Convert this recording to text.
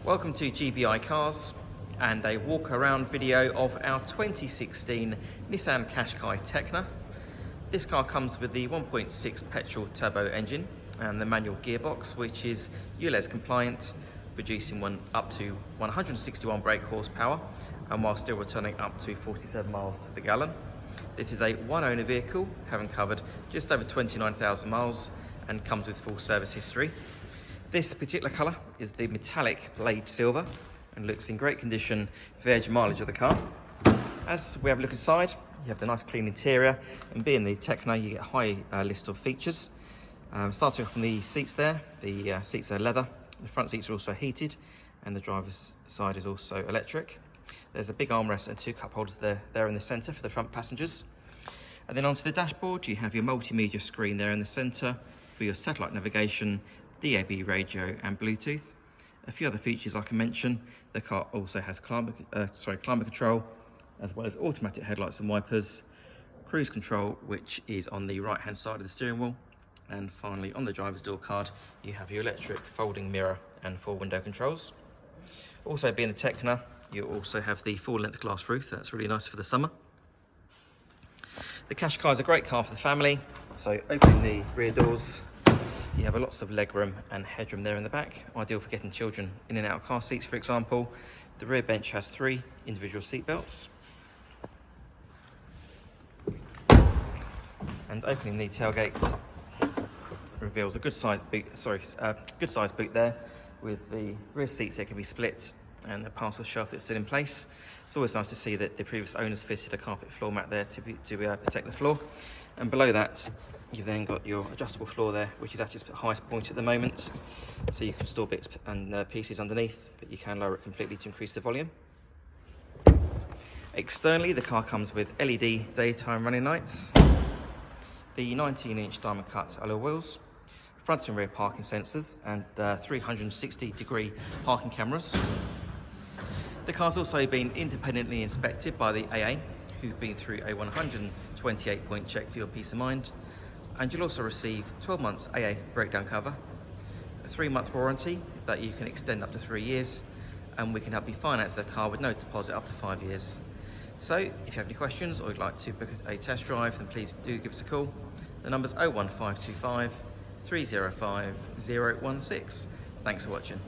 Welcome to GBI Cars and a walk around video of our 2016 Nissan Qashqai Tekna. This car comes with the 1.6 petrol turbo engine and the manual gearbox, which is Ulez compliant, producing up to 161 brake horsepower and while still returning up to 47 miles to the gallon. This is a one-owner vehicle, having covered just over 29,000 miles and comes with full service history. This particular colour is the metallic blade silver and looks in great condition for the age and mileage of the car. As we have a look inside, you have the nice clean interior, and being the Tekna, you get a high list of features. Starting off from the seats there, the seats are leather, the front seats are also heated, and the driver's side is also electric. There's a big armrest and two cup holders there in the centre for the front passengers. And then onto the dashboard, you have your multimedia screen there in the centre for your satellite navigation, DAB radio and Bluetooth. A few other features I can mention: the car also has climate control, as well as automatic headlights and wipers, cruise control, which is on the right hand side of the steering wheel, and finally on the driver's door card you have your electric folding mirror and 4 window controls. Also, being the Tekna, you also have the full length glass roof. That's really nice for the summer. The Qashqai is a great car for the family, so opening the rear doors, you have lots of legroom and headroom there in the back, ideal for getting children in and out of car seats, for example. The rear bench has 3 individual seat belts. And opening the tailgate reveals a good sized boot there, with the rear seats that can be split and the parcel shelf that's still in place. It's always nice to see that the previous owners fitted a carpet floor mat there to protect the floor. And below that, you've then got your adjustable floor there, which is at its highest point at the moment, so you can store bits and pieces underneath, but you can lower it completely to increase the volume. Externally, the car comes with LED daytime running lights, the 19-inch diamond cut alloy wheels, front and rear parking sensors, and 360-degree parking cameras. The car's also been independently inspected by the AA, who've been through a 128-point check for your peace of mind. And you'll also receive 12 months AA breakdown cover, a 3-month warranty that you can extend up to 3 years, and we can help you finance the car with no deposit up to 5 years. So if you have any questions or you'd like to book a test drive, then please do give us a call. The number's 01525 305 016. Thanks for watching.